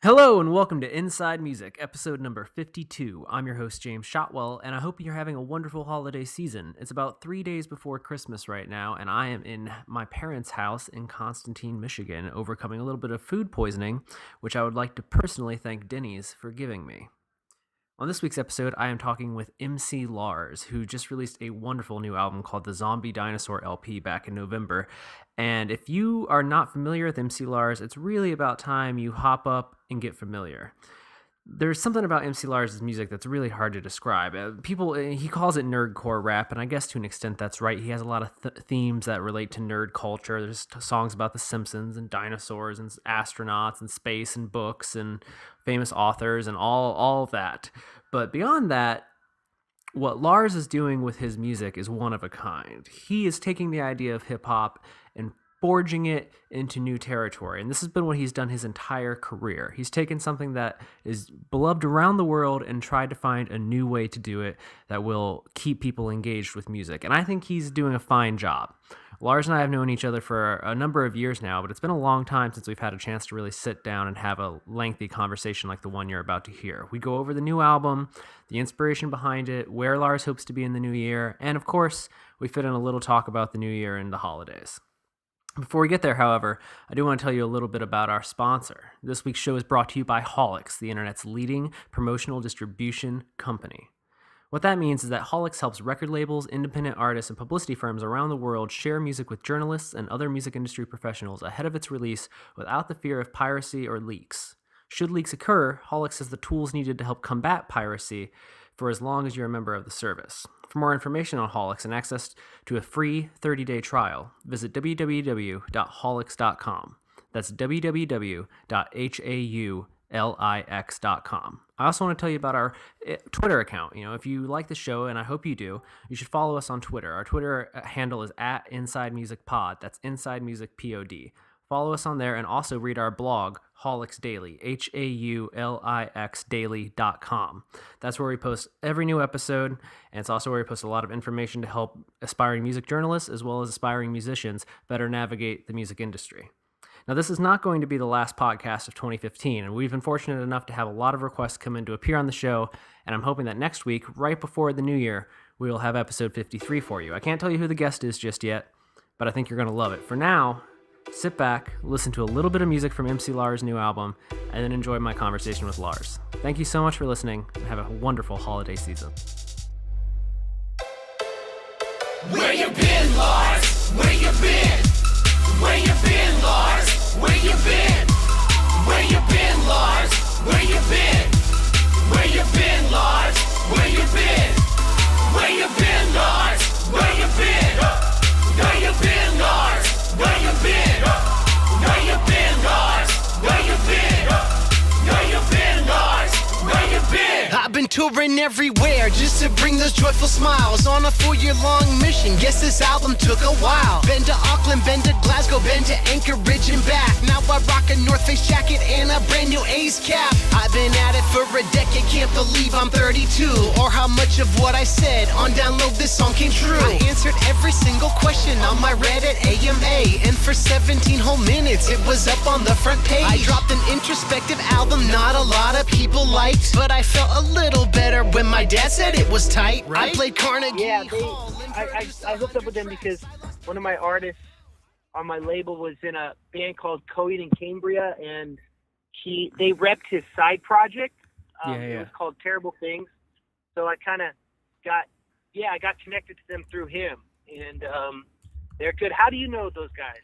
Hello and welcome to Inside Music, episode number 52. I'm your host, James Shotwell, and I hope you're having a wonderful holiday season. It's about 3 days before Christmas right now, and I am in my parents' house in Constantine, Michigan, overcoming a little bit of food poisoning, which I would like to personally thank Denny's for giving me. On this week's episode, I am talking with MC Lars, who just released a wonderful new album called the Zombie Dinosaur LP back in November. And if you are not familiar with MC Lars, it's really about time you hop up and get familiar. There's something about MC Lars' music that's really hard to describe. He calls it nerdcore rap, and I guess to an extent that's right. He has a lot of themes that relate to nerd culture. There's songs about The Simpsons and dinosaurs and astronauts and space and books and famous authors and all of that. But beyond that, what Lars is doing with his music is one of a kind. He is taking the idea of hip-hop and forging it into new territory. And this has been what he's done his entire career. He's taken something that is beloved around the world and tried to find a new way to do it that will keep people engaged with music. And I think he's doing a fine job. Lars and I have known each other for a number of years now, but it's been a long time since we've had a chance to really sit down and have a lengthy conversation like the one you're about to hear. We go over the new album, the inspiration behind it, where Lars hopes to be in the new year, and of course, we fit in a little talk about the new year and the holidays. Before we get there, however, I do want to tell you a little bit about our sponsor. This week's show is brought to you by Holix, the internet's leading promotional distribution company. What that means is that Holix helps record labels, independent artists, and publicity firms around the world share music with journalists and other music industry professionals ahead of its release without the fear of piracy or leaks. Should leaks occur, Holix has the tools needed to help combat piracy for as long as you're a member of the service. For more information on Holix and access to a free 30-day trial, visit www.holix.com. That's www.holix.com. I also want to tell you about our Twitter account. If you like the show, and I hope you do, you should follow us on Twitter. Our Twitter handle is @InsideMusicPod. That's Inside Music Pod. Follow us on there and also read our blog, Holix Daily, HAULIX daily.com. That's where we post every new episode, and it's also where we post a lot of information to help aspiring music journalists as well as aspiring musicians better navigate the music industry. Now, this is not going to be the last podcast of 2015, and we've been fortunate enough to have a lot of requests come in to appear on the show, and I'm hoping that next week, right before the new year, we will have episode 53 for you. I can't tell you who the guest is just yet, but I think you're going to love it. For now, sit back, listen to a little bit of music from MC Lars' new album, and then enjoy my conversation with Lars. Thank you so much for listening, and have a wonderful holiday season. Where you been, Lars? Where you been? Where you been, Lars? Where you been? Where you been, Lars? Where you been? Where you been, Lars? Where you been? Where you been, Lars? Where you been? Where you been, Lars? Where you been? Where you been, Lars? Where you been? Where you been, Lars? Where you been? I've been touring everywhere just to bring those joyful smiles on a 4-year-long mission. Guess this album took a while. Been to Auckland, been to Glasgow, been to Anchorage and back. Now I rock a North Face jacket and a brand new Ace cap. I've been at it for a decade, can't believe I'm 32. Or how much of what I said on Download This Song came true. I answered every single question on my Reddit AMA, and for 17 whole minutes it was up on the front page. I dropped an introspective album not a lot of people liked, but I felt a little better when my dad said it was tight. Right? I played Carnegie Hall. I hooked up with them because one of my artists on my label was in a band called Coed in Cambria, and they repped his side project. It was called Terrible Things. So I kind of got connected to them through him, and they're good. How do you know those guys?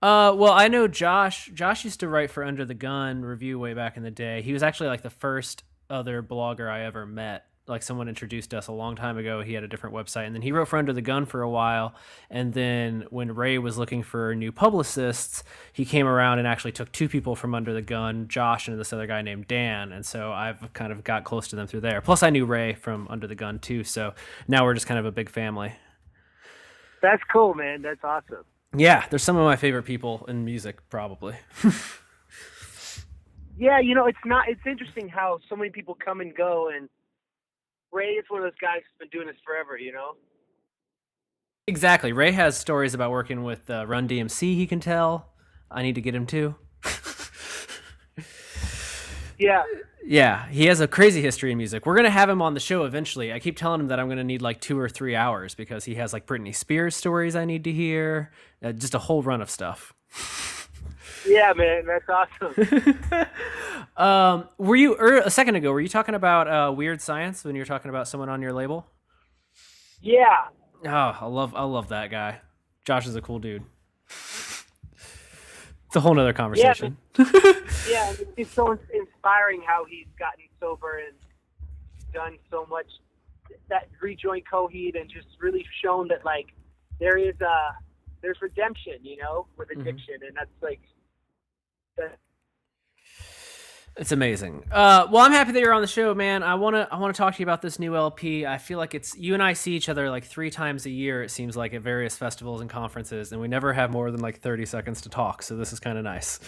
Well, I know Josh. Josh used to write for Under the Gun Review way back in the day. He was actually like the first other blogger I ever met. Like, someone introduced us a long time ago. He had a different website, and then he wrote for Under the Gun for a while. And then when Ray was looking for new publicists, he came around and actually took 2 people from Under the Gun, Josh and this other guy named Dan. And so I've kind of got close to them through there. Plus, I knew Ray from Under the Gun too. So now we're just kind of a big family. That's cool, man. That's awesome. Yeah, they're some of my favorite people in music, probably. Yeah, it's interesting how so many people come and go, and Ray is one of those guys who's been doing this forever, Exactly. Ray has stories about working with Run DMC he can tell. I need to get him too. Yeah. Yeah, he has a crazy history in music. We're going to have him on the show eventually. I keep telling him that I'm going to need like 2 or 3 hours because he has like Britney Spears stories I need to hear, just a whole run of stuff. Yeah, man, that's awesome. Were you a second ago? Were you talking about Weird Science when you were talking about someone on your label? Yeah. Oh, I love that guy. Josh is a cool dude. It's a whole nother conversation. Yeah, it's so inspiring how he's gotten sober and done so much. That rejoined Coheed and just really shown that like there's redemption, with addiction, and that's like. It's amazing. Well, I'm happy that you're on the show, man. I wanna talk to you about this new LP. I feel like you and I see each other like 3 times a year. It seems like at various festivals and conferences, and we never have more than like 30 seconds to talk. So this is kind of nice.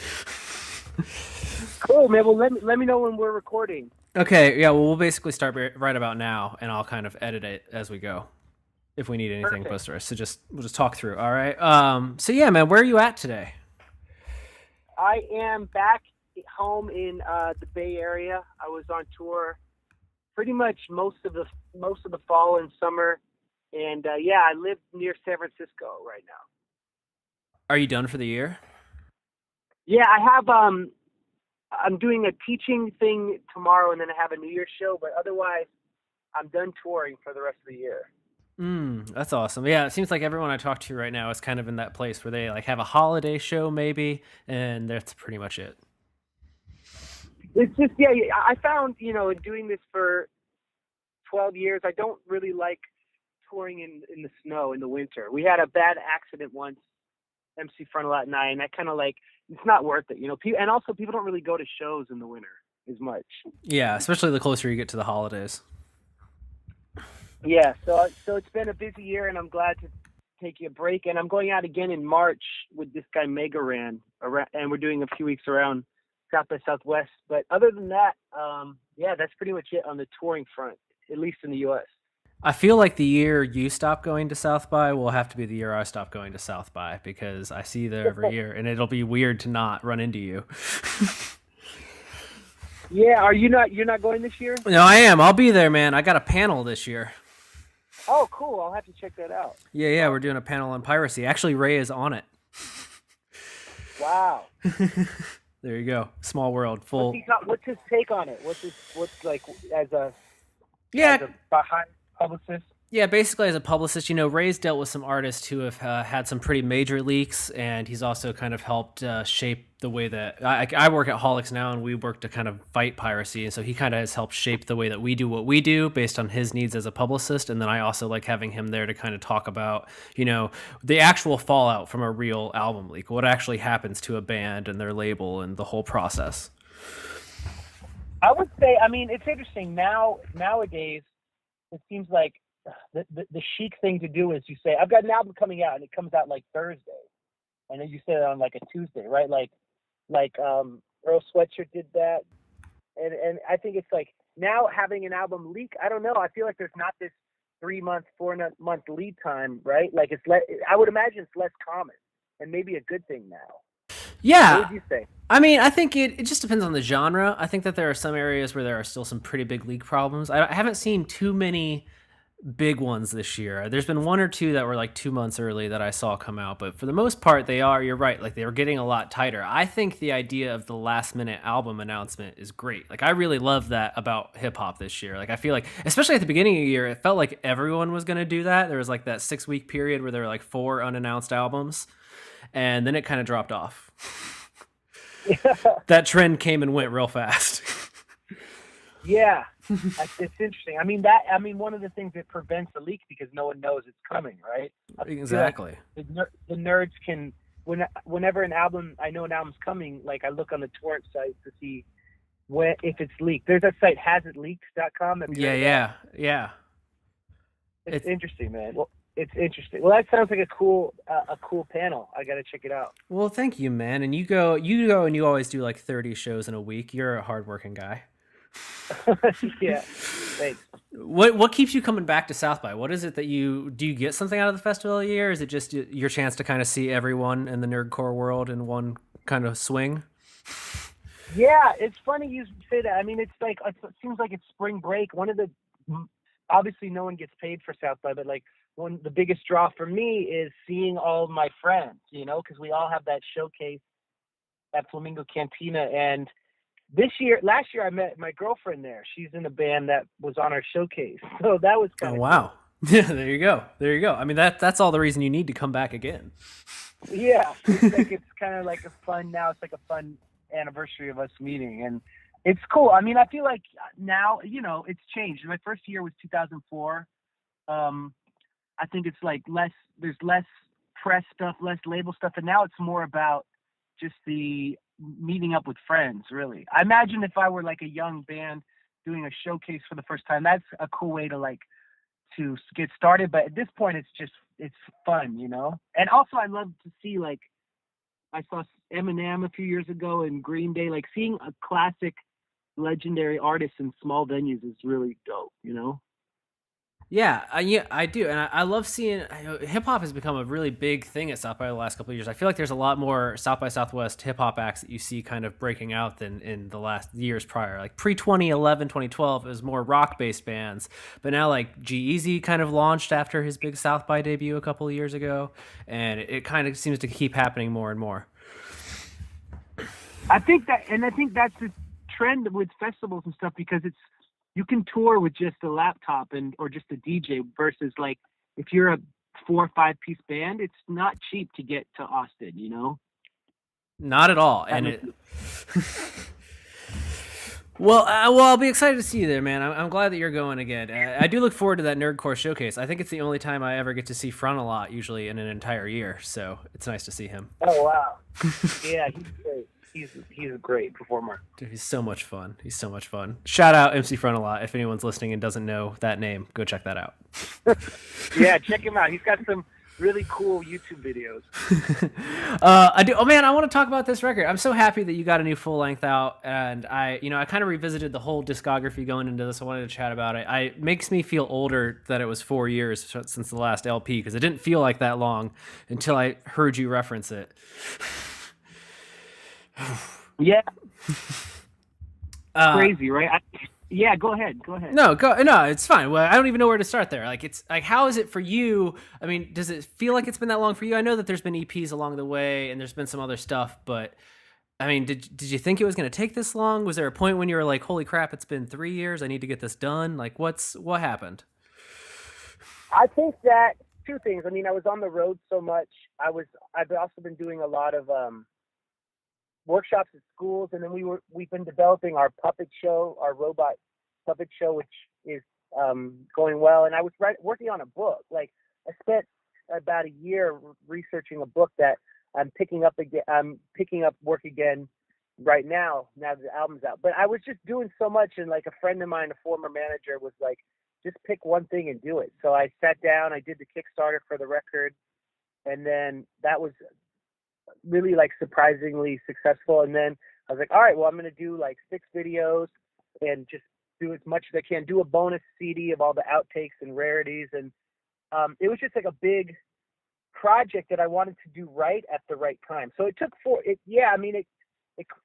Cool, man. Well, let me know when we're recording. Okay. Yeah. Well, we'll basically start right about now, and I'll kind of edit it as we go. If we need anything post-rest, so we'll just talk through. All right. So yeah, man, where are you at today? I am back home in the Bay Area. I was on tour pretty much most of the fall and summer, and I live near San Francisco right now. Are you done for the year? Yeah, I have. I'm doing a teaching thing tomorrow, and then I have a New Year's show. But otherwise, I'm done touring for the rest of the year. That's awesome. Yeah, it seems like everyone I talk to right now is kind of in that place where they like have a holiday show maybe, and that's pretty much it. It's just, I found, in doing this for 12 years, I don't really like touring in the snow in the winter. We had a bad accident once, MC Frontalot and I, and I kind of like, it's not worth it, and also people don't really go to shows in the winter as much. Yeah, especially the closer you get to the holidays. Yeah, so it's been a busy year, and I'm glad to take a break. And I'm going out again in March with this guy Mega Ran, and we're doing a few weeks around South by Southwest. But other than that, that's pretty much it on the touring front, at least in the U.S. I feel like the year you stop going to South by will have to be the year I stop going to South by, because I see you there every year, and it'll be weird to not run into you. Yeah, you're not going this year? No, I am. I'll be there, man. I got a panel this year. Oh, cool. I'll have to check that out. Yeah, we're doing a panel on piracy. Actually, Ray is on it. Wow. There you go. Small world. Full. What's his take on it? What's like as a behind publicist? Yeah, basically as a publicist, Ray's dealt with some artists who have had some pretty major leaks, and he's also kind of helped shape the way that I work at Holics now, and we work to kind of fight piracy, and so he kind of has helped shape the way that we do what we do based on his needs as a publicist. And then I also like having him there to kind of talk about, the actual fallout from a real album leak, what actually happens to a band and their label and the whole process. I would say, it's interesting nowadays. It seems like the chic thing to do is you say, I've got an album coming out, and it comes out like Thursday, and then you say it on like a Tuesday, right? Like Earl Sweatshirt did that, and I think it's like now having an album leak. I don't know. I feel like there's not this 3-month, 4-month lead time, right? Like I would imagine it's less common, and maybe a good thing now. Yeah. What would you say? I think it just depends on the genre. I think that there are some areas where there are still some pretty big leak problems. I haven't seen too many big ones this year. There's been 1 or 2 that were like 2 months early that I saw come out, but for the most part you're right, like they were getting a lot tighter. I think the idea of the last minute album announcement is great. Like I really love that about hip hop this year. Like I feel like, especially at the beginning of the year, it felt like everyone was going to do that. There was like that 6-week period where there were like 4 unannounced albums, and then it kind of dropped off. That trend came and went real fast. Yeah, it's interesting. One of the things that prevents the leak because no one knows it's coming, right? Exactly. Like the nerds can, whenever an album's coming, like I look on the torrent site to see if it's leaked. There's that site, hasitleaked.com. Yeah. It's interesting, man. Well, it's interesting. Well, that sounds like a cool panel. I got to check it out. Well, thank you, man. And you go and you always do like 30 shows in a week. You're a hardworking guy. Yeah, thanks. What keeps you coming back to South by? What is it that do you get something out of the festival a year? Is it just your chance to kind of see everyone in the nerdcore world in one kind of swing? Yeah, it's funny you say that. I mean, it seems like it's spring break. Obviously no one gets paid for South by, but like the biggest draw for me is seeing all of my friends, because we all have that showcase at Flamingo Cantina. And last year I met my girlfriend there. She's in a band that was on our showcase. So that was kind of wow. Cool. Yeah, there you go. I mean, that's all the reason you need to come back again. Yeah. It's kind of like it's like a fun anniversary of us meeting, and it's cool. I mean, I feel like now, it's changed. My first year was 2004. I think it's like there's less press stuff, less label stuff, and now it's more about just the meeting up with friends, really. I imagine if I were like a young band doing a showcase for the first time, that's a cool way to get started. But at this point, it's fun, And also, I love to see, like, I saw Eminem a few years ago and Green Day. Like, seeing a classic, legendary artist in small venues is really dope, Yeah, I do, and I love seeing hip hop has become a really big thing at South by the last couple of years. I feel like there's a lot more South by Southwest hip hop acts that you see kind of breaking out than in the last years prior. Like pre 2011, 2012, it was more rock based bands, but now like G-Eazy kind of launched after his big South by debut a couple of years ago, and it kind of seems to keep happening more and more. I think that's the trend with festivals and stuff, because you can tour with just a laptop or just a DJ versus like if you're a 4 or 5 piece band, it's not cheap to get to Austin, Not at all. And well, I'll be excited to see you there, man. I'm glad that you're going again. I do look forward to that Nerdcore showcase. I think it's the only time I ever get to see Frontalot, usually in an entire year. So it's nice to see him. Oh wow, yeah, he's great. He's a great performer. Dude, he's so much fun. Shout out MC Frontalot. If anyone's listening and doesn't know that name, go check that out. Yeah, check him out. He's got some really cool YouTube videos. I do. Oh man, I want to talk about this record. I'm so happy that you got a new full length out, and I kind of revisited the whole discography going into this. I wanted to chat about it. It makes me feel older that it was 4 years since the last LP, because it didn't feel like that long until I heard you reference it. Yeah. Crazy, right? Yeah, go ahead. No, it's fine. Well, I don't even know where to start there. Like, it's like, how is it for you? I mean, does it feel like it's been that long for you? I know that there's been EPs along the way and there's been some other stuff, but I mean, did you think it was going to take this long? Was there a point when you were like, holy crap, it's been 3 years. I need to get this done. Like, what happened? I think that two things. I mean, I was on the road so much. I've also been doing a lot of, workshops at schools, and then we've been developing our puppet show, our robot puppet show, which is going well. And I was working on a book. Like, I spent about a year researching a book that I'm picking up work again right now that the album's out. But I was just doing so much, and like a friend of mine, a former manager, was like, just pick one thing and do it. So I sat down, I did the Kickstarter for the record, and then that was really like surprisingly successful. And then I was like, all right, well, I'm going to do like 6 videos and just do as much as I can, do a bonus CD of all the outtakes and rarities. And it was just like a big project that I wanted to do right at the right time. So it took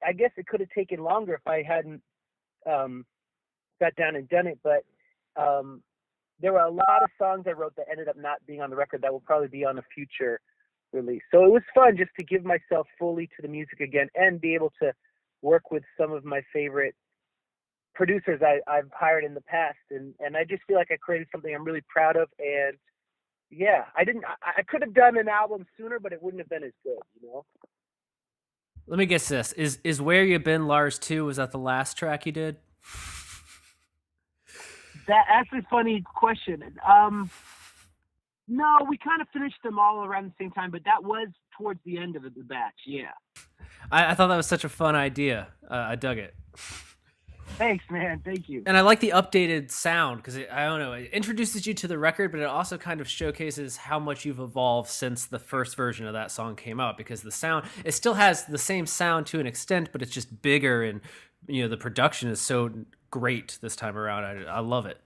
I guess it could have taken longer if I hadn't sat down and done it. But there were a lot of songs I wrote that ended up not being on the record that will probably be on a future release. So it was fun just to give myself fully to the music again and be able to work with some of my favorite producers I've hired in the past. And I just feel like I created something I'm really proud of. And yeah, I could have done an album sooner, but it wouldn't have been as good, Let me guess this. Is Where You Been, Lars 2, was that the last track you did? That's a funny question. No, we kind of finished them all around the same time, but that was towards the end of the batch, yeah. I thought that was such a fun idea. I dug it. Thanks, man. Thank you. And I like the updated sound because it introduces you to the record, but it also kind of showcases how much you've evolved since the first version of that song came out, because the sound, it still has the same sound to an extent, but it's just bigger, and the production is so great this time around. I love it.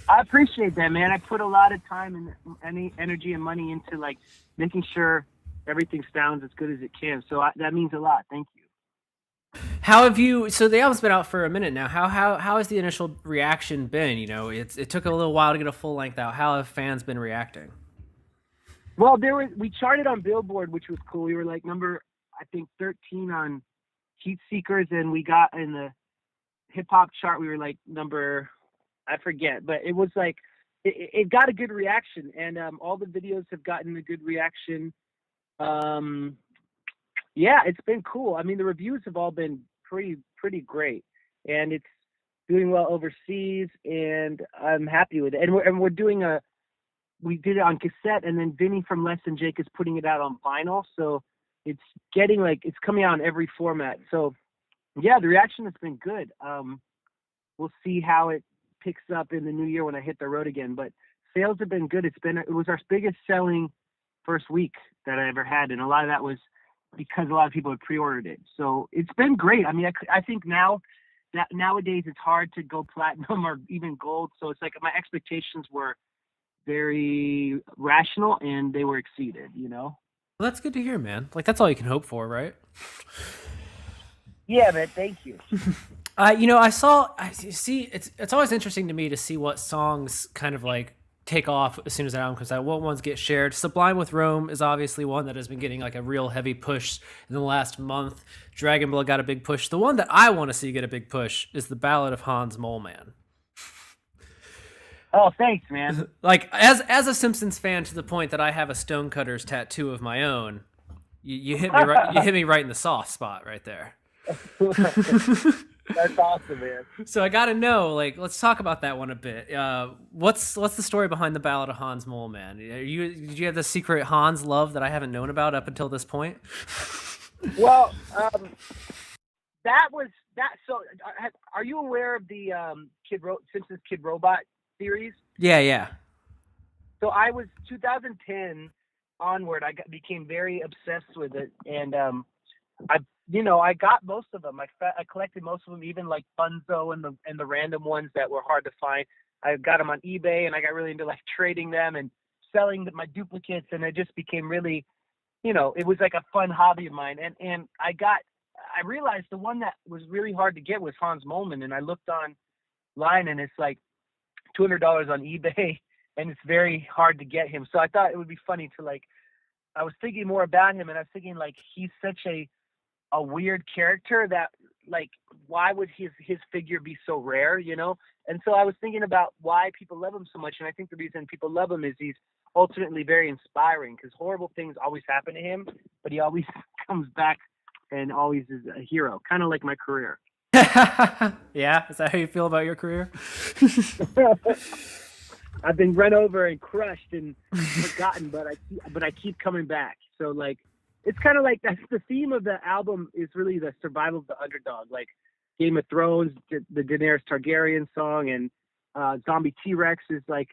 I appreciate that, man. I put a lot of time and any energy and money into like making sure everything sounds as good as it can. So that means a lot. Thank you. How have you? So the album's been out for a minute now. How has the initial reaction been? You know, it took a little while to get a full length out. How have fans been reacting? Well, we charted on Billboard, which was cool. We were like number, I think, 13 on Heat Seekers, and we got in the hip hop chart. We were like number, I forget, but it was like it got a good reaction, and all the videos have gotten a good reaction. Yeah, it's been cool. I mean, the reviews have all been pretty great, and it's doing well overseas, and I'm happy with it. And we're doing we did it on cassette, and then Vinny from Less Than Jake is putting it out on vinyl, so it's getting it's coming out in every format. So yeah, the reaction has been good. We'll see how it picks up in the new year when I hit the road again, but sales have been good. It was our biggest selling first week that I ever had, and a lot of that was because a lot of people had pre-ordered it. So it's been great. I mean, I think nowadays it's hard to go platinum or even gold. So it's like my expectations were very rational, and they were exceeded, you know? Well, that's good to hear, man. Like, that's all you can hope for, right? Yeah, man. Thank you. You know, I see, it's always interesting to me to see what songs kind of like take off as soon as that album comes out, what ones get shared. Sublime with Rome is obviously one that has been getting like a real heavy push in the last month. Dragon Blood got a big push. The one that I want to see get a big push is the Ballad of Hans Moleman. Oh, thanks, man. Like, as a Simpsons fan to the point that I have a Stonecutters tattoo of my own, you hit me right. You hit me right in the soft spot right there. That's awesome, man. So I gotta know, like, let's talk about that one a bit. What's the story behind the Ballad of Hans Moleman? Did you have the secret Hans love that I haven't known about up until this point? Well, that was that. So, are you aware of the Simpsons Kid Robot series? Yeah. So I was 2010 onward. I became very obsessed with it, and I got most of them. I collected most of them, even like Bunzo and the random ones that were hard to find. I got them on eBay, and I got really into like trading them and selling my duplicates, and it just became really, it was like a fun hobby of mine. And I realized the one that was really hard to get was Hans Moleman, and I looked online, and it's like $200 on eBay, and it's very hard to get him. So I thought it would be funny to I was thinking more about him, and I was thinking like he's such a weird character that why would his figure be so rare, And so I was thinking about why people love him so much, and I think the reason people love him is he's ultimately very inspiring, because horrible things always happen to him, but he always comes back and always is a hero, kind of like my career. Yeah, is that how you feel about your career? I've been run over and crushed and forgotten, but I keep coming back. So it's kind of like that's the theme of the album, is really the survival of the underdog, like Game of Thrones, the Daenerys Targaryen song, and Zombie T-Rex is and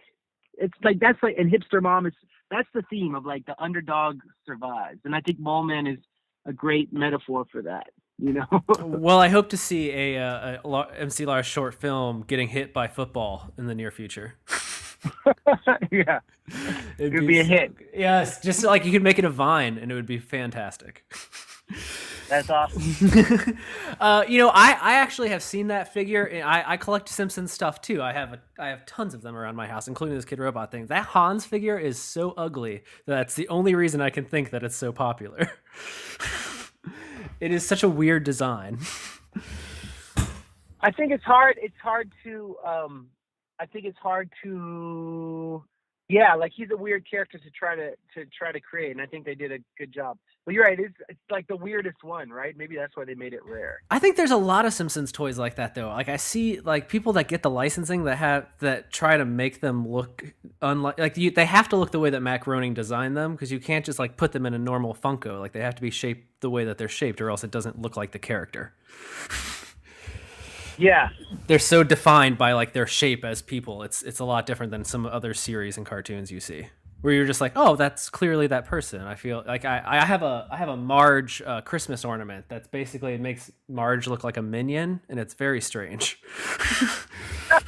Hipster Mom that's the theme of the underdog survives, and I think Moleman is a great metaphor for that. Well, I hope to see a MC Lars short film getting hit by football in the near future. Yeah, it'd be a hit. Yes, just you could make it a Vine, and it would be fantastic. That's awesome. I actually have seen that figure. And I collect Simpsons stuff too. I have tons of them around my house, including this Kid Robot thing. That Hans figure is so ugly that's the only reason I can think that it's so popular. It is such a weird design. I think it's hard. Yeah, he's a weird character to try to create, and I think they did a good job. But you're right, it's like the weirdest one, right? Maybe that's why they made it rare. I think there's a lot of Simpsons toys like that, though. I see people that get the licensing that try to make them look unlike they have to look the way that Matt Groening designed them, because you can't just put them in a normal Funko. They have to be shaped the way that they're shaped, or else it doesn't look like the character. Yeah, they're so defined by their shape as people. It's a lot different than some other series and cartoons you see, where you're just oh, that's clearly that person. I feel like I have a Marge Christmas ornament that's basically, it makes Marge look like a minion, and it's very strange.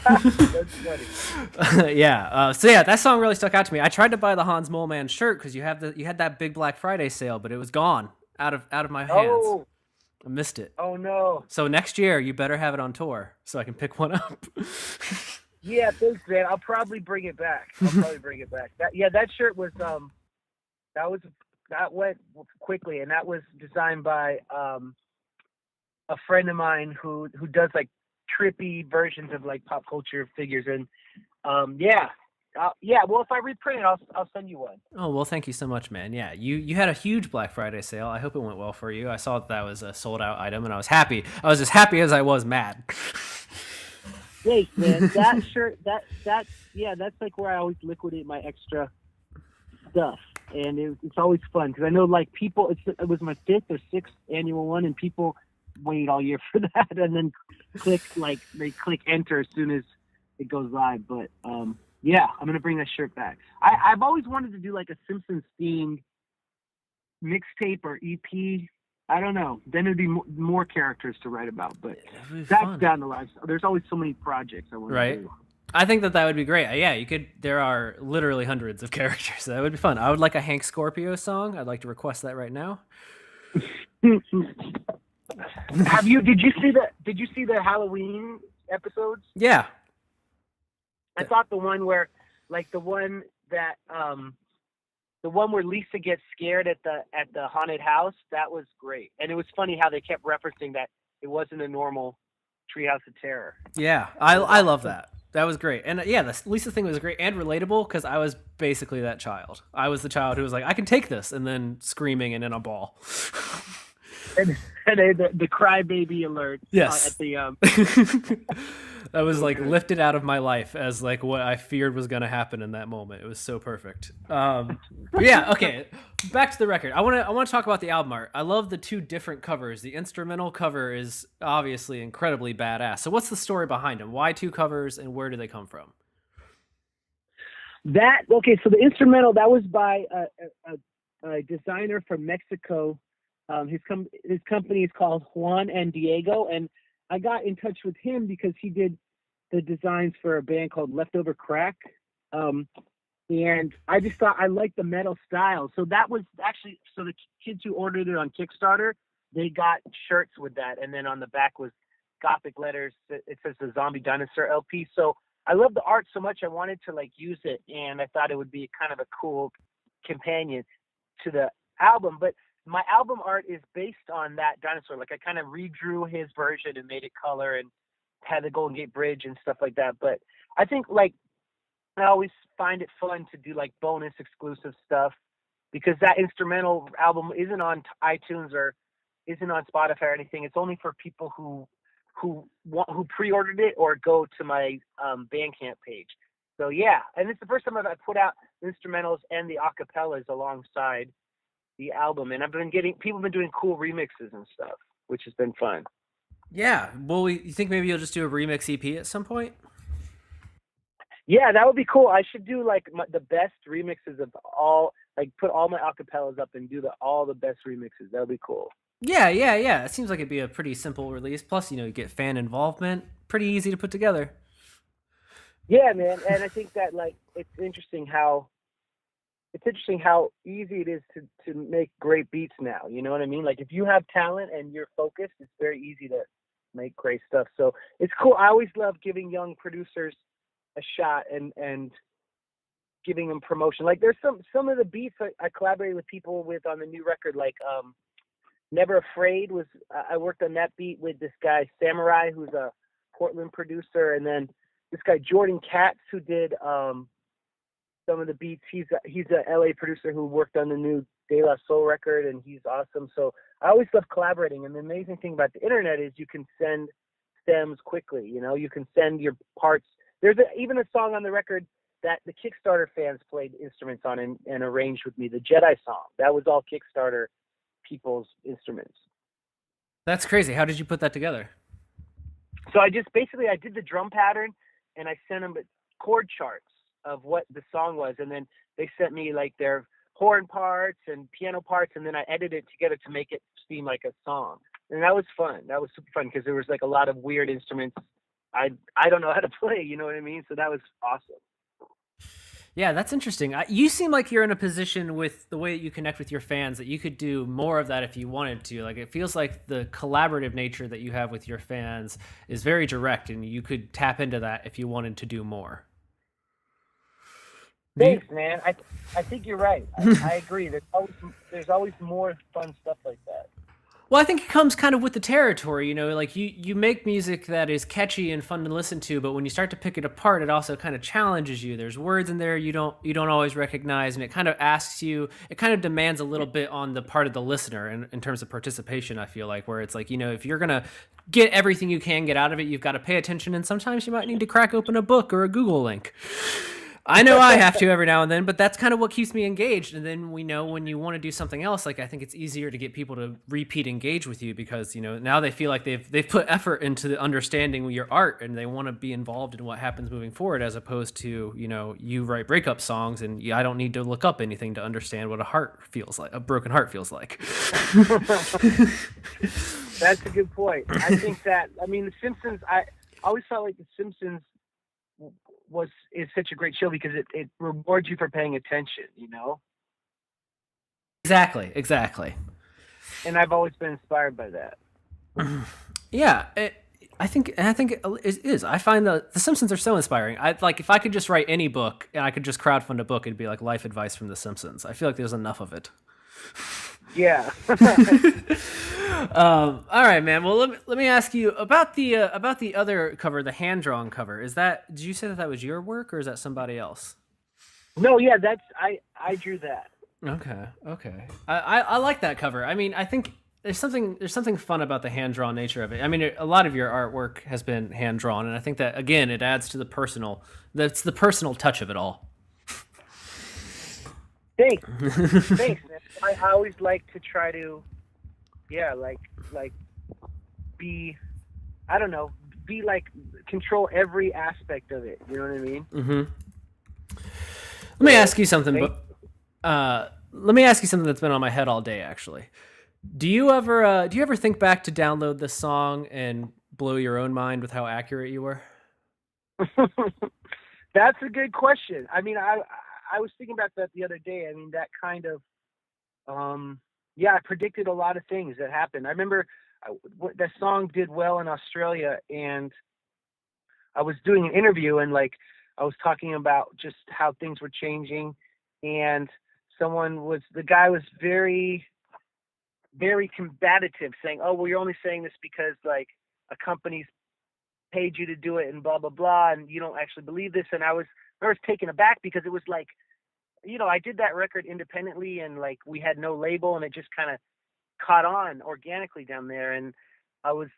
That's funny. Yeah. So yeah, that song really stuck out to me. I tried to buy the Hans Moleman shirt because you had that big Black Friday sale, but it was gone out of my hands. Oh. I missed it. Oh no. So next year you better have it on tour so I can pick one up. Yeah, thanks, man. I'll probably bring it back. That shirt was that went quickly, and that was designed by a friend of mine who does like trippy versions of like pop culture figures, and well, if I reprint it, I'll send you one. Oh, well, thank you so much, man. Yeah, you had a huge Black Friday sale. I hope it went well for you. I saw that was a sold out item, and I was happy. I was as happy as I was mad. Thanks, man. That shirt, that's like where I always liquidate my extra stuff, and it's always fun because I know like people. It was my 5th or 6th annual one, and people wait all year for that, and then click enter as soon as it goes live. But yeah, I'm gonna bring that shirt back. I've always wanted to do like a Simpsons themed mixtape or EP. I don't know. Then it'd be more characters to write about, but that's fun. Down the line. There's always so many projects I want to do. I think that would be great. Yeah, you could. There are literally hundreds of characters. So that would be fun. I would like a Hank Scorpio song. I'd like to request that right now. Did you see the Halloween episodes? Yeah. I thought the one where Lisa gets scared at the haunted house, that was great. And it was funny how they kept referencing that it wasn't a normal Treehouse of Terror. Yeah, I love that. That was great. And yeah, the Lisa thing was great and relatable because I was basically that child. I was the child who was like, I can take this, and then screaming and in a ball. and the crybaby alert. Yes. At the that was like lifted out of my life as like what I feared was going to happen in that moment. It was so perfect. Yeah. Okay. Back to the record. I want to talk about the album art. I love the 2 different covers. The instrumental cover is obviously incredibly badass. So what's the story behind them? Why 2 covers and where do they come from? So the instrumental, that was by a designer from Mexico. His company is called Juan and Diego, and I got in touch with him because he did the designs for a band called Leftover Crack, and I just thought I liked the metal style. So that was actually the kids who ordered it on Kickstarter, they got shirts with that, and then on the back was Gothic letters. It says the Zombie Dinosaur LP. So I love the art so much I wanted to like use it, and I thought it would be kind of a cool companion to the album, but my album art is based on that dinosaur. Like I kind of redrew his version and made it color and had the Golden Gate Bridge and stuff like that. But I think like I always find it fun to do like bonus exclusive stuff because that instrumental album isn't on iTunes or isn't on Spotify or anything. It's only for people who pre-ordered it or go to my Bandcamp page. So yeah, and it's the first time I've put out instrumentals and the acapellas alongside the album, and people have been doing cool remixes and stuff, which has been fun. Yeah. Well, you think maybe you'll just do a remix EP at some point? Yeah, that would be cool. I should do like the best remixes of all, like put all my acapellas up and do all the best remixes. That would be cool. Yeah. It seems like it'd be a pretty simple release. Plus, you get fan involvement. Pretty easy to put together. Yeah, man. And I think that like it's interesting how easy it is to make great beats now. You know what I mean? Like if you have talent and you're focused, it's very easy to make great stuff. So it's cool. I always love giving young producers a shot and giving them promotion. Like there's some of the beats I collaborated with people with on the new record, like Never Afraid I worked on that beat with this guy Samurai, who's a Portland producer, and then this guy Jordan Katz, who did some of the beats. He's a LA producer who worked on the new De La Soul record, and he's awesome. So I always love collaborating. And the amazing thing about the internet is you can send stems quickly. You can send your parts. There's even a song on the record that the Kickstarter fans played instruments on and arranged with me, the Jedi song. That was all Kickstarter people's instruments. That's crazy. How did you put that together? So I did the drum pattern, and I sent them chord charts of what the song was, and then they sent me like their horn parts and piano parts, and then I edited it together to make it seem like a song. And that was fun. That was super fun because there was like a lot of weird instruments I don't know how to play, you know what I mean? So that was awesome. Yeah, that's interesting. You seem like you're in a position with the way that you connect with your fans that you could do more of that if you wanted to. Like, it feels like the collaborative nature that you have with your fans is very direct, and you could tap into that if you wanted to do more. Thanks, man. I think you're right. I agree. There's always more fun stuff like that. Well, I think it comes kind of with the territory, like you make music that is catchy and fun to listen to, but when you start to pick it apart, it also kind of challenges you. There's words in there you don't always recognize, and it kind of it kind of demands a little bit on the part of the listener in terms of participation, I feel like, where it's like, if you're going to get everything you can get out of it, you've got to pay attention, and sometimes you might need to crack open a book or a Google link. I know I have to every now and then, but that's kind of what keeps me engaged. And then we know when you want to do something else, like I think it's easier to get people to repeat engage with you because, now they feel like they've put effort into the understanding your art and they want to be involved in what happens moving forward, as opposed to, you write breakup songs and I don't need to look up anything to understand what a broken heart feels like. That's a good point. I think that, The Simpsons, I always felt like The Simpsons is such a great show because it rewards you for paying attention, Exactly. And I've always been inspired by that. Yeah, I think it is. I find the Simpsons are so inspiring. If I could just write any book and I could just crowdfund a book, it'd be like life advice from The Simpsons. I feel like there's enough of it. Yeah. All right, man. Well, let me ask you about the other cover, the hand-drawn cover. Did you say that was your work, or is that somebody else? No, yeah, I drew that. Okay. I like that cover. I think there's something fun about the hand-drawn nature of it. A lot of your artwork has been hand-drawn, and I think that, again, it adds to the personal touch of it all. Thanks. Man. I always like to try to, control every aspect of it. You know what I mean? Mm-hmm. Let me ask you something. Let me ask you something that's been on my head all day, actually. Do you ever think back to download this song and blow your own mind with how accurate you were? That's a good question. I was thinking about that the other day. That kind of, I predicted a lot of things that happened. I remember that song did well in Australia, and I was doing an interview, and I was talking about just how things were changing, and the guy was very, very combative, saying, "Oh, well, you're only saying this because a company's paid you to do it, and blah blah blah, and you don't actually believe this." And I was taken aback because it was I did that record independently, and we had no label, and it just kind of caught on organically down there. And it was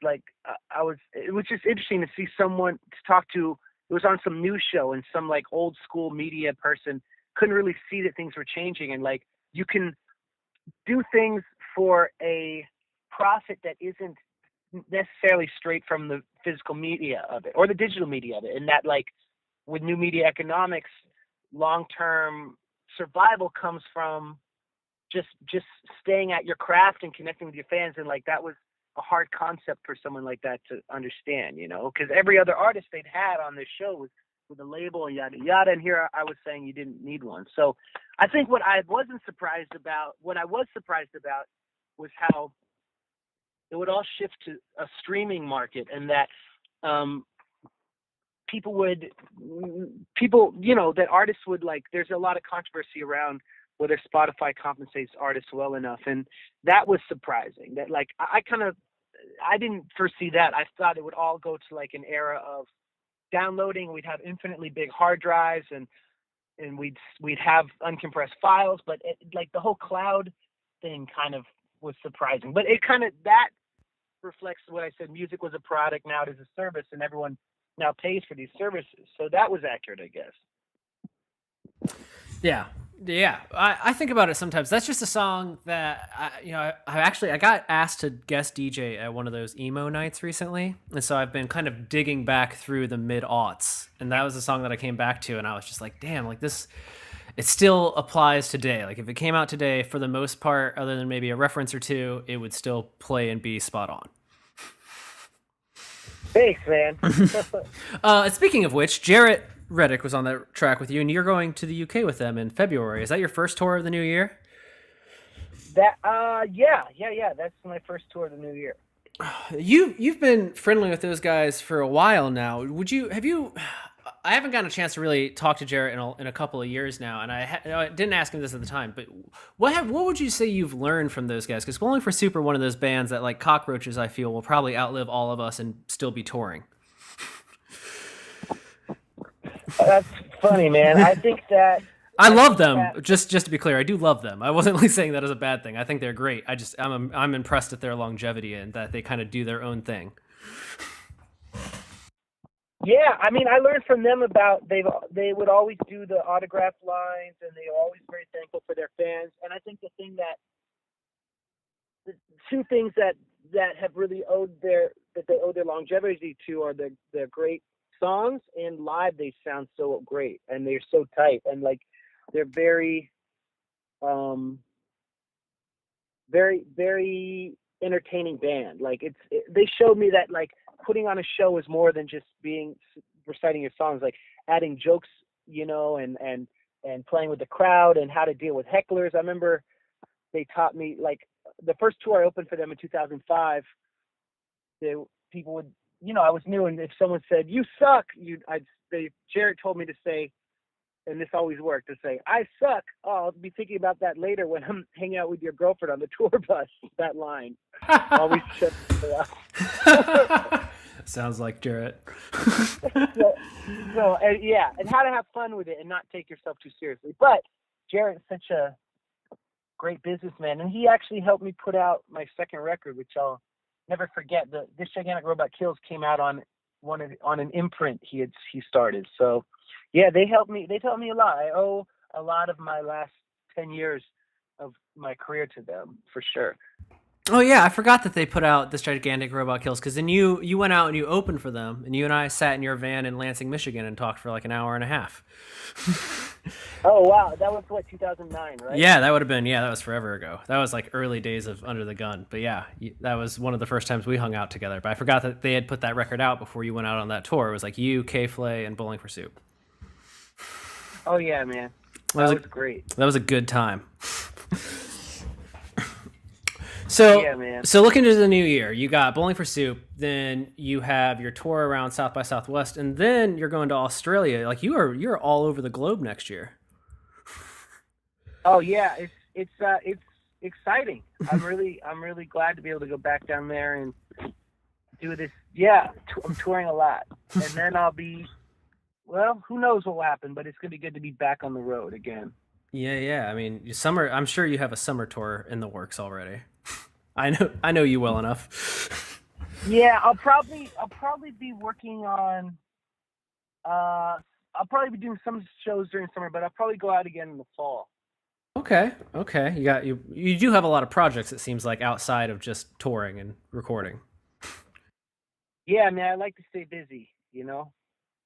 just interesting to see someone to talk to. It was on some news show, and some old school media person couldn't really see that things were changing, and you can do things for a profit that isn't necessarily straight from the physical media of it or the digital media of it, and that with new media economics, long-term survival comes from just staying at your craft and connecting with your fans. And that was a hard concept for someone like that to understand, because every other artist they'd had on this show was with a label and yada yada, and here I was saying you didn't need one. So I think what I was surprised about was how it would all shift to a streaming market, and that that artists would there's a lot of controversy around whether Spotify compensates artists well enough. And that was surprising that I didn't foresee that. I thought it would all go to an era of downloading. We'd have infinitely big hard drives and we'd have uncompressed files, but the whole cloud thing kind of was surprising. But it that reflects what I said. Music was a product, now it is a service, and everyone now pays for these services. So that was accurate, I guess. Yeah. I think about it sometimes. That's just a song that I got asked to guest DJ at one of those emo nights recently, and so I've been kind of digging back through the mid-aughts, and that was a song that I came back to, and I was just like, damn, this, it still applies today. If it came out today, for the most part, other than maybe a reference or two, it would still play and be spot on. Thanks, man. Speaking of which, Jarrett Reddick was on that track with you, and you're going to the UK with them in February. Is that your first tour of the new year? Yeah. That's my first tour of the new year. You've been friendly with those guys for a while now. I haven't gotten a chance to really talk to Jarrett in a couple of years now, and I didn't ask him this at the time, but what would you say you've learned from those guys? Because Bowling for Soup are one of those bands that, like cockroaches, I feel will probably outlive all of us and still be touring. That's funny, man. I think that I love them. Just to be clear, I do love them. I wasn't really saying that as a bad thing. I think they're great. I'm impressed at their longevity and that they kind of do their own thing. Yeah, I mean, I learned from them about they would always do the autograph lines, and they were always very thankful for their fans. And I think the two things that have really they owe their longevity to are their great songs, and live they sound so great, and they're so tight, and like they're very very entertaining band. Like they showed me that like putting on a show is more than just reciting your songs, like adding jokes, and playing with the crowd and how to deal with hecklers. I remember they taught me, like, the first tour I opened for them in 2005, people would, I was new, and if someone said, "You suck," Jarrett told me to say, and this always worked, to say, "I suck." Oh, I'll be thinking about that later when I'm hanging out with your girlfriend on the tour bus. That line always shuts me up. Sounds like Jarrett. And how to have fun with it and not take yourself too seriously. But Jarrett's such a great businessman, and he actually helped me put out my second record, which I'll never forget. This Gigantic Robot Kills came out on an imprint he started. So yeah, they helped me. They taught me a lot. I owe a lot of my last 10 years of my career to them, for sure. Oh yeah, I forgot that they put out This Gigantic Robot Kills, because then you went out and you opened for them, and you and I sat in your van in Lansing, Michigan, and talked for like an hour and a half. Oh wow, that was what, 2009, right? Yeah, that would have been. Yeah, that was forever ago. That was like early days of Under the Gun. But yeah, that was one of the first times we hung out together. But I forgot that they had put that record out before you went out on that tour. It was like you, K-Flay, and Bowling for Soup. Oh yeah, man, that was great. That was a good time. So, yeah, man. So looking into the new year, you got Bowling for Soup, then you have your tour around South by Southwest, and then you're going to Australia. Like you're all over the globe next year. Oh yeah, it's exciting. I'm really glad to be able to go back down there and do this. Yeah, I'm touring a lot, and then I'll be. Well, who knows what will happen, but it's gonna be good to be back on the road again. Yeah. I mean, summer. I'm sure you have a summer tour in the works already. I know you well enough. Yeah, I'll probably be working on. I'll probably be doing some shows during summer, but I'll probably go out again in the fall. Okay. You do have a lot of projects, it seems like, outside of just touring and recording. Yeah, man, I like to stay busy.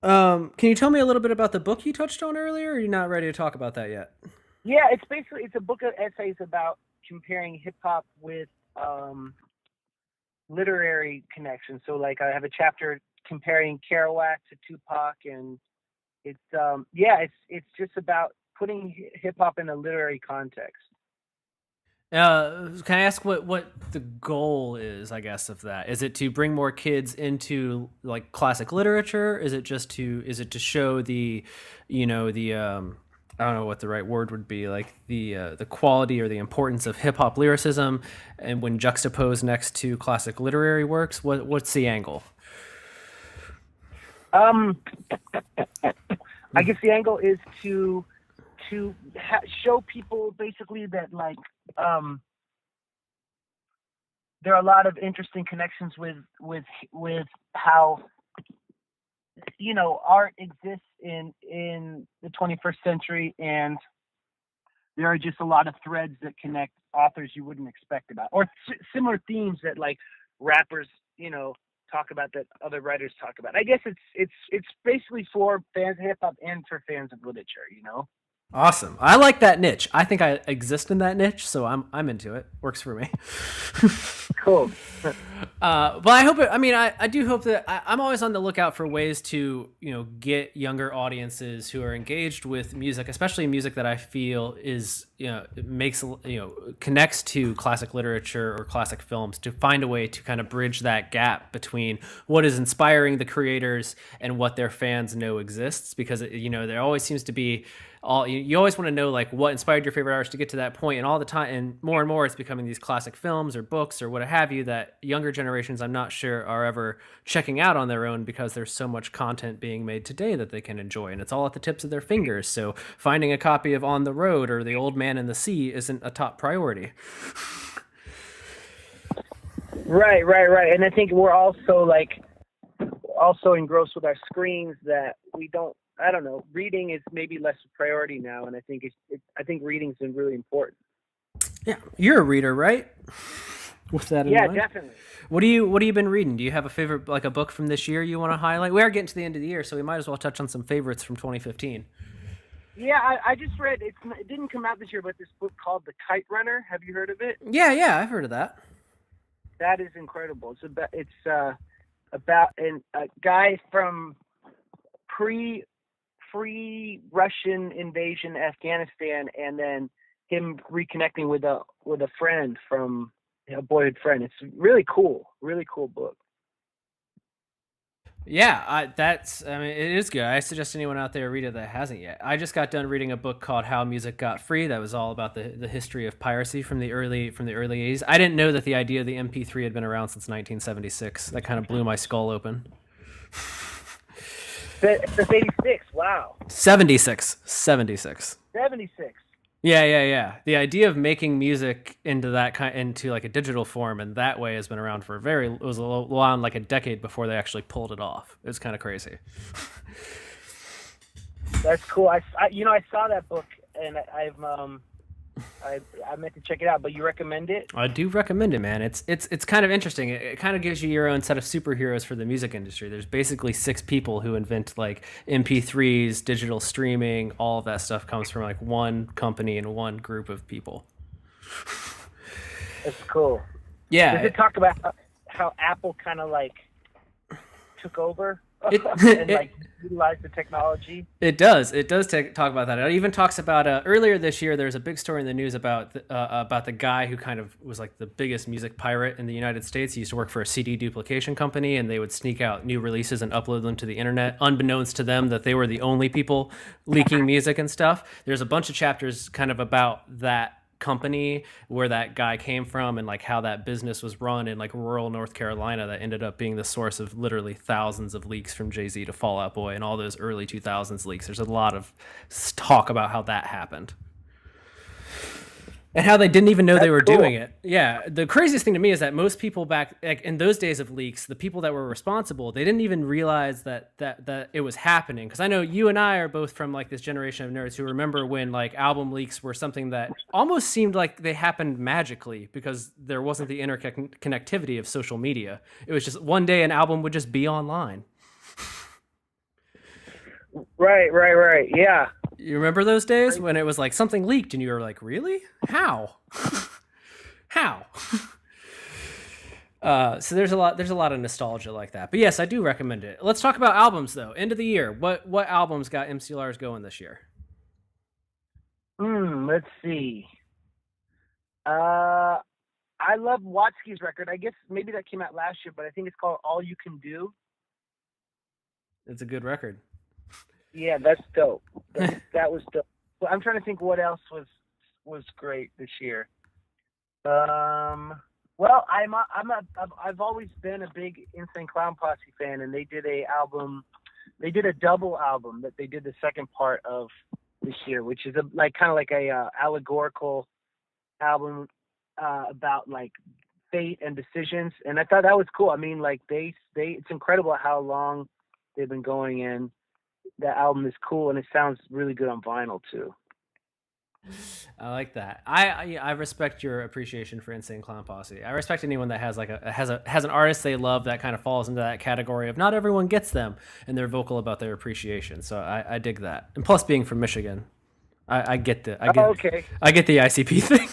Can you tell me a little bit about the book you touched on earlier, or are you not ready to talk about that yet? Yeah, it's a book of essays about comparing hip hop with literary connections. So like I have a chapter comparing Kerouac to Tupac, and it's just about putting hip hop in a literary context. Can I ask what the goal is, I guess, of that? Is it to bring more kids into like classic literature? Is it to show the I don't know what the right word would be, like the quality or the importance of hip hop lyricism, and when juxtaposed next to classic literary works? What's the angle? I guess the angle is to show people basically that like there are a lot of interesting connections with how art exists in the 21st century, and there are just a lot of threads that connect authors you wouldn't expect about, or similar themes that like rappers talk about that other writers talk about. I guess it's basically for fans of hip hop and for fans of literature. Awesome. I like that niche. I think I exist in that niche, so I'm into it. Works for me. Cool. But I hope I do hope that I'm always on the lookout for ways to, get younger audiences who are engaged with music, especially music that I feel is, makes, connects to classic literature or classic films, to find a way to kind of bridge that gap between what is inspiring the creators and what their fans know exists. Because, there always seems to be you always want to know like what inspired your favorite artist to get to that point, and all the time and more it's becoming these classic films or books or what have you that younger generations, I'm not sure, are ever checking out on their own, because there's so much content being made today that they can enjoy, and it's all at the tips of their fingers. So finding a copy of On the Road or The Old Man and the Sea isn't a top priority. Right. And I think we're also engrossed with our screens that we don't. I don't know. Reading is maybe less a priority now, and I think I think reading's been really important. Yeah, you're a reader, right? With that in mind? Definitely. What have you been reading? Do you have a favorite, like a book from this year you want to highlight? We are getting to the end of the year, so we might as well touch on some favorites from 2015. Yeah, I just read. It didn't come out this year, but this book called The Kite Runner. Have you heard of it? Yeah, I've heard of that. That is incredible. It's about a guy from pre Russian invasion Afghanistan, and then him reconnecting with a friend from a boyhood friend. It's really cool book. Yeah, it is good. I suggest anyone out there read it that hasn't yet. I just got done reading a book called How Music Got Free that was all about the history of piracy from the early 80s. I didn't know that the idea of the MP3 had been around since 1976. That kind of blew my skull open. It's 86. Wow. 76. 76. Yeah. The idea of making music into like a digital form in that way has been around for it was around like a decade before they actually pulled it off. It was kind of crazy. That's cool. I saw that book, and I meant to check it out, but you recommend it? I do recommend it, man. It's kind of interesting. It kind of gives you your own set of superheroes for the music industry. There's basically 6 people who invent like MP3s, digital streaming, all of that stuff comes from like one company and one group of people. That's cool. Yeah. Does it talk about how Apple kind of like took over and utilize the technology? It does. Talk about that. It even talks about earlier this year. There's a big story in the news about the guy who kind of was like the biggest music pirate in the United States. He used to work for a CD duplication company, and they would sneak out new releases and upload them to the internet, unbeknownst to them that they were the only people leaking music and stuff. There's a bunch of chapters kind of about that company, where that guy came from, and like how that business was run in like rural North Carolina, that ended up being the source of literally thousands of leaks from Jay-Z to Fall Out Boy and all those early 2000s leaks. There's a lot of talk about how that happened and how they didn't even know they were doing it. Yeah, the craziest thing to me is that most people back like in those days of leaks, the people that were responsible, they didn't even realize that it was happening. Because I know you and I are both from like this generation of nerds who remember when like album leaks were something that almost seemed like they happened magically, because there wasn't the interconnectivity of social media. It was just one day an album would just be online. Right. Yeah. You remember those days when it was like something leaked and you were like, really? How? How? So there's a lot of nostalgia like that. But yes, I do recommend it. Let's talk about albums though. End of the year. What albums got MC Lars going this year? Let's see. I love Watsky's record. I guess maybe that came out last year, but I think it's called All You Can Do. It's a good record. Yeah, that's dope. That was dope. Well, I'm trying to think what else was great this year. Well, I've always been a big Insane Clown Posse fan, and they did a double album that they did the second part of this year, which is kind of like a allegorical album about like fate and decisions, and I thought that was cool. I mean, like it's incredible how long they've been going in. That album is cool, and it sounds really good on vinyl too. I like that. I respect your appreciation for Insane Clown Posse. I respect anyone that has like has an artist they love that kind of falls into that category of not everyone gets them, and they're vocal about their appreciation. So I dig that. And plus, being from Michigan, I get the okay. I get the ICP thing.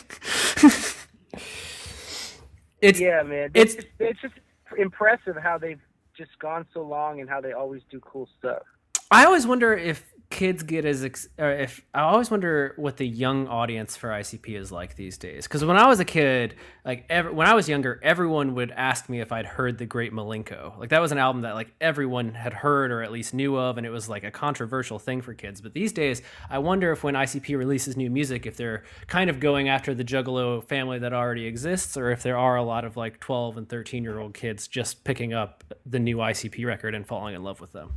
Yeah, man. It's just impressive how they've just gone so long and how they always do cool stuff. I always wonder if kids get I always wonder what the young audience for ICP is like these days. Because when I was a kid, like when I was younger, everyone would ask me if I'd heard The Great Malenko. Like that was an album that like everyone had heard or at least knew of, and it was like a controversial thing for kids. But these days, I wonder if when ICP releases new music, if they're kind of going after the Juggalo family that already exists, or if there are a lot of like 12 and 13-year-old kids just picking up the new ICP record and falling in love with them.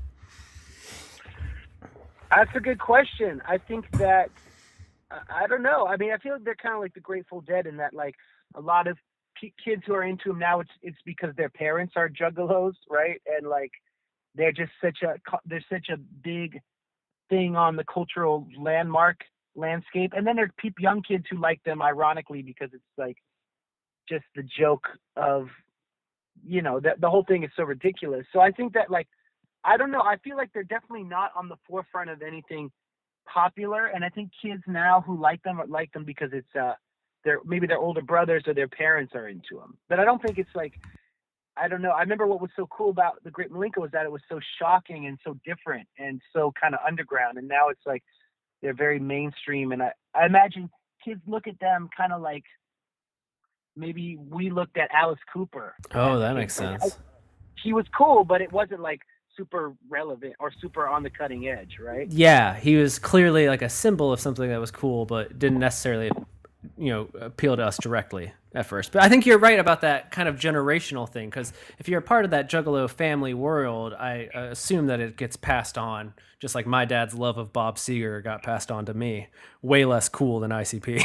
That's a good question. I think that, I don't know. I mean, I feel like they're kind of like the Grateful Dead in that, like, a lot of kids who are into them now, it's because their parents are juggalos, right? And, like, they're such a big thing on the cultural landscape. And then there's young kids who like them, ironically, because it's, like, just the joke of, you know, the whole thing is so ridiculous. So I think that, like, I don't know. I feel like they're definitely not on the forefront of anything popular, and I think kids now who like them because it's maybe their older brothers or their parents are into them. But I don't think it's like, I don't know. I remember what was so cool about The Great Malenko was that it was so shocking and so different and so kind of underground, and now it's like they're very mainstream. And I imagine kids look at them kind of like maybe we looked at Alice Cooper. Oh, that makes sense. He was cool, but it wasn't like super relevant or super on the cutting edge, right? Yeah, he was clearly like a symbol of something that was cool, but didn't necessarily, appeal to us directly at first. But I think you're right about that kind of generational thing, because if you're a part of that Juggalo family world, I assume that it gets passed on, just like my dad's love of Bob Seger got passed on to me. Way less cool than ICP.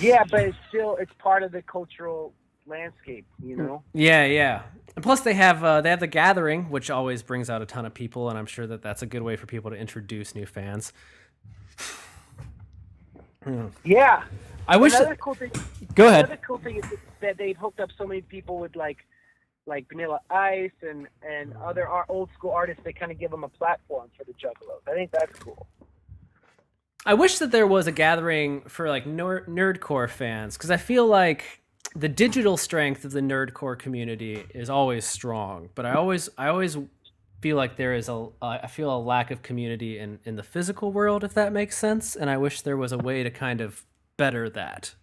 Yeah, but it's part of the cultural landscape, you know? Yeah. And plus they have The Gathering, which always brings out a ton of people, and I'm sure that that's a good way for people to introduce new fans. Yeah. I wish another cool thing. Go ahead. Another cool thing is that they've hooked up so many people with like Vanilla Ice and other old school artists. They kind of give them a platform for the Juggalos. I think that's cool. I wish that there was a gathering for like nerdcore fans, because I feel like the digital strength of the nerdcore community is always strong, but I always feel like there is a lack of community in the physical world, if that makes sense. And I wish there was a way to kind of better that.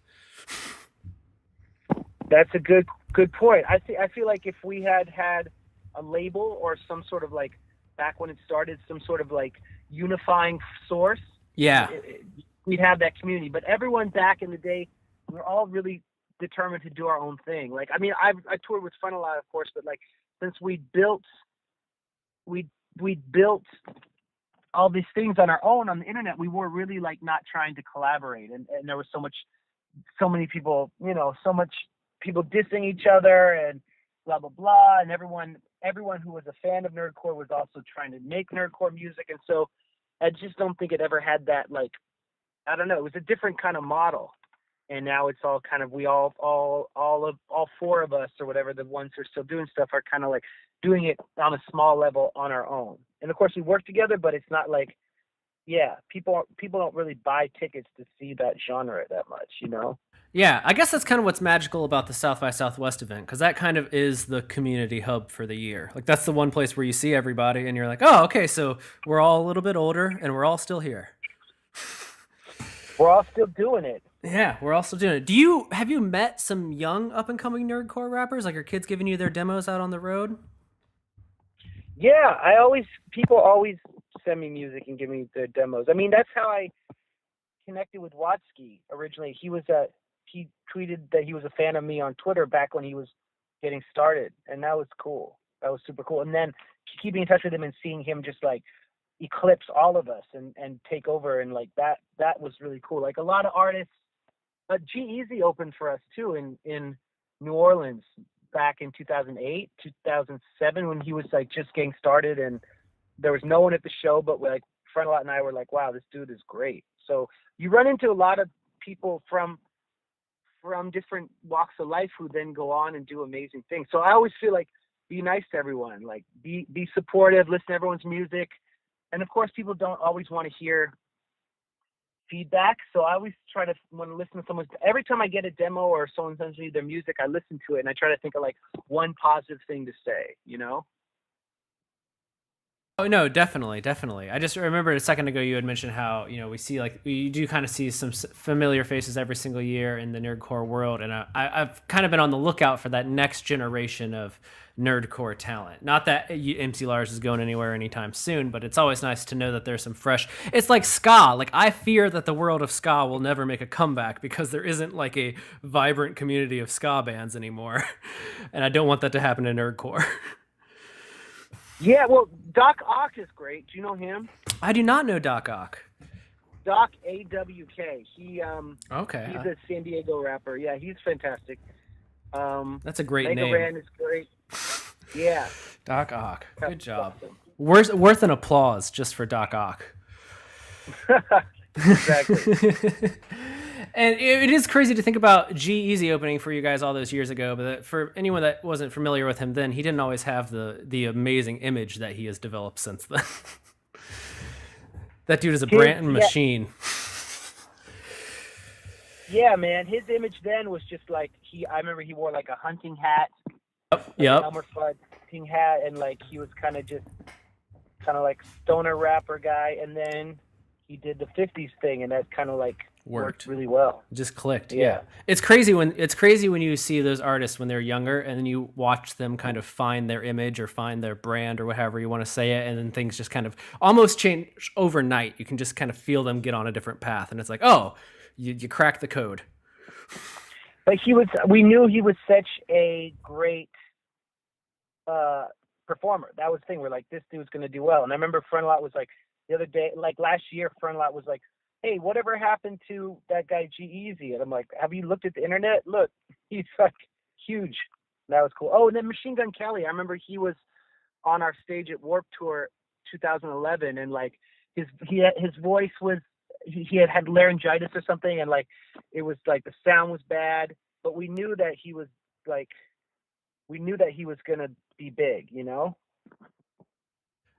That's a good point. I feel like if we had a label or some sort of like, back when it started, some sort of like unifying source, yeah, we'd have that community. But everyone back in the day, we're all really determined to do our own thing. Like, I mean, I toured with Fun a lot, of course, but like, since we built all these things on our own on the internet, we were really like not trying to collaborate, and there was so many people, so much people dissing each other and blah blah blah, and everyone who was a fan of nerdcore was also trying to make nerdcore music, and so I just don't think it ever had that, like, I don't know, it was a different kind of model. And now it's all kind of, we all four of us or whatever, the ones who are still doing stuff, are kind of like doing it on a small level on our own. And of course we work together, but it's not like, people don't really buy tickets to see that genre that much, Yeah, I guess that's kind of what's magical about the South by Southwest event, because that kind of is the community hub for the year. Like, that's the one place where you see everybody and you're like, oh, okay, so we're all a little bit older and we're all still here. We're all still doing it. Yeah, we're all still doing it. Have you met some young up-and-coming nerdcore rappers? Like, are kids giving you their demos out on the road? Yeah, people always send me music and give me their demos. I mean, that's how I connected with Watsky originally. He tweeted that he was a fan of me on Twitter back when he was getting started, and that was cool. That was super cool. And then keeping in touch with him and seeing him just like eclipse all of us and take over, and like that was really cool. Like, a lot of artists, G-Eazy opened for us too in New Orleans back in 2008, 2007, when he was like just getting started, and there was no one at the show, but like Frontalot and I were like, wow, this dude is great. So you run into a lot of people from different walks of life who then go on and do amazing things. So I always feel like, be nice to everyone, like be supportive, listen to everyone's music, And of course, people don't always want to hear feedback. So I always try to, when I listen to someone's, every time I get a demo or someone sends me their music, I listen to it and I try to think of like one positive thing to say, you know? Oh no, definitely. I just remembered a second ago you had mentioned how, you know, we do kind of see some familiar faces every single year in the nerdcore world, and I've kind of been on the lookout for that next generation of nerdcore talent. Not that MC Lars is going anywhere anytime soon, but it's always nice to know that there's some fresh. It's like ska. Like, I fear that the world of ska will never make a comeback because there isn't like a vibrant community of ska bands anymore, and I don't want that to happen in nerdcore. Yeah, well, Doc Ock is great. Do you know him? I do not know Doc Ock. Doc AWK. Okay. He's a San Diego rapper. Yeah, he's fantastic. That's a great Mega name. Ran is great. Yeah. Doc Ock. Good job. Awesome. Worth an applause just for Doc Ock. Exactly. And it is crazy to think about G-Eazy opening for you guys all those years ago, but for anyone that wasn't familiar with him then, he didn't always have the amazing image that he has developed since then. That dude is a brand machine. Yeah, man. His image then was just like, I remember he wore like a hunting hat. Yep. Elmer Fudd hunting hat, and like he was kind of like stoner rapper guy, and then he did the 50s thing, and that kind of like worked really well. Just clicked. Yeah. It's crazy when you see those artists when they're younger, and then you watch them kind of find their image or find their brand or whatever you want to say it, and then things just kind of almost change overnight. You can just kind of feel them get on a different path, and it's like, oh, you cracked the code. But we knew he was such a great performer. That was the thing. We're like, this dude's going to do well. And I remember Frontlot was like, the other day, like last year, Frontlot was like, hey, whatever happened to that guy G-Eazy? And I'm like, have you looked at the internet? Look, he's like huge. And that was cool. Oh, and then Machine Gun Kelly. I remember he was on our stage at Warped Tour 2011, and like his voice was, he had laryngitis or something, and like it was like the sound was bad, but we knew that he was gonna be big, you know.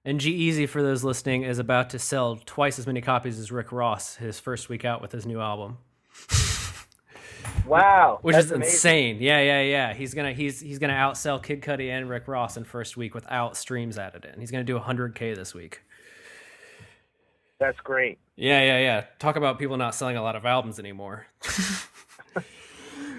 And G-Eazy, for those listening, is about to sell twice as many copies as Rick Ross his first week out with his new album. Wow, which is insane. Yeah. He's gonna outsell Kid Cudi and Rick Ross in first week without streams added in. He's gonna do 100K this week. That's great. Yeah. Talk about people not selling a lot of albums anymore.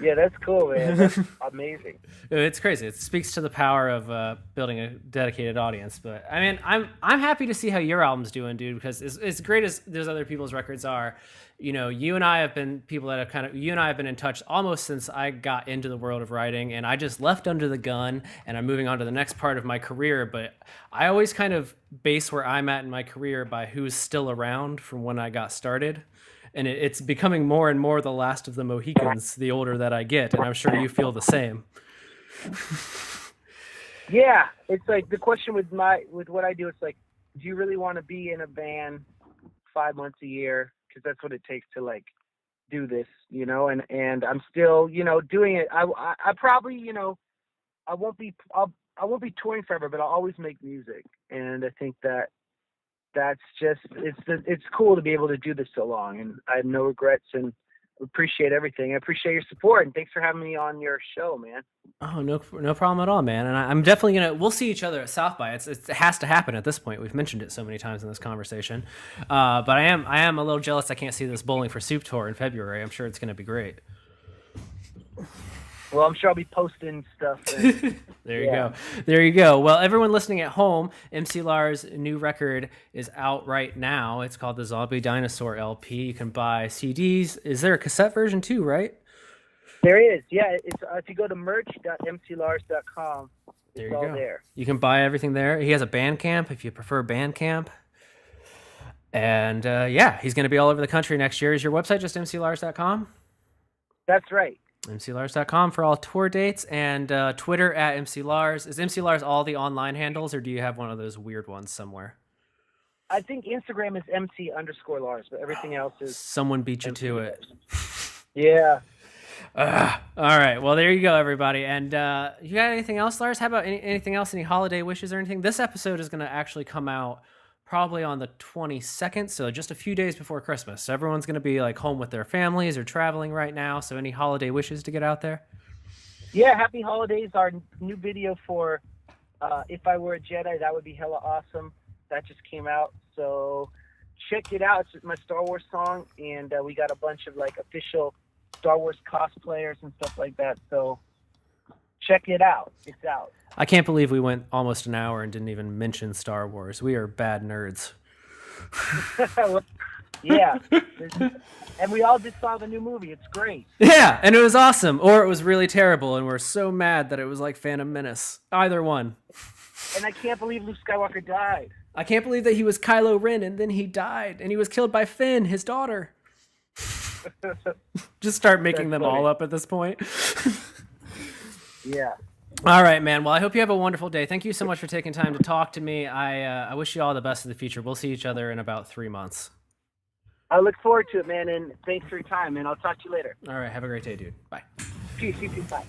Yeah, that's cool, man. That's amazing. It's crazy. It speaks to the power of building a dedicated audience. But I mean, I'm happy to see how your album's doing, dude. Because as great as those other people's records are, you know, you and I have been people that have you and I have been in touch almost since I got into the world of writing, and I just left under the gun, and I'm moving on to the next part of my career. But I always kind of base where I'm at in my career by who's still around from when I got started. And it's becoming more and more the last of the Mohicans the older that I get, and I'm sure you feel the same. Yeah, it's like the question with what I do. It's like, do you really want to be in a band 5 months a year? Because that's what it takes to like do this, you know. And I'm still, you know, doing it. I probably, you know, I won't be touring forever, but I'll always make music, and I think that's just it's cool to be able to do this so long, and I have no regrets and appreciate everything. I appreciate your support, and thanks for having me on your show, man. Oh, no problem at all, man. And I'm definitely we'll see each other at South by. It has to happen at this point. We've mentioned it so many times in this conversation. But I am a little jealous I can't see this Bowling for Soup tour in February. I'm sure it's going to be great. Well, I'm sure I'll be posting stuff. There you go. Well, everyone listening at home, MC Lars' new record is out right now. It's called the Zombie Dinosaur LP. You can buy CDs. Is there a cassette version too, right? There is. Yeah, it's if you go to merch.mclars.com, it's all there. You can buy everything there. He has a Bandcamp if you prefer Bandcamp. And he's going to be all over the country next year. Is your website just mclars.com? That's right. mclars.com for all tour dates, and Twitter at MC Lars. Is MC Lars all the online handles, or do you have one of those weird ones somewhere? I think Instagram is MC_Lars, but everything else is... Someone beat you to it. Yeah. All right. Well, there you go, everybody. And you got anything else, Lars? How about anything else? Any holiday wishes or anything? This episode is going to actually come out probably on the 22nd, so just a few days before Christmas. So everyone's going to be like home with their families or traveling right now. So any holiday wishes to get out there? Yeah, happy holidays. Our new video for If I Were a Jedi, that would be hella awesome. That just came out. So check it out. It's my Star Wars song, and we got a bunch of like official Star Wars cosplayers and stuff like that. So check it out. It's out. I can't believe we went almost an hour and didn't even mention Star Wars. We are bad nerds. Yeah. And we all just saw the new movie. It's great. Yeah, and it was awesome. Or it was really terrible, and we're so mad that it was like Phantom Menace. Either one. And I can't believe Luke Skywalker died. I can't believe that he was Kylo Ren, and then he died. And he was killed by Finn, his daughter. Just start making them all up at this point. Yeah. All right, man. Well, I hope you have a wonderful day. Thank you so much for taking time to talk to me. I wish you all the best in the future. We'll see each other in about 3 months. I look forward to it, man, and thanks for your time, and I'll talk to you later. All right. Have a great day, dude. Bye. Peace. Bye.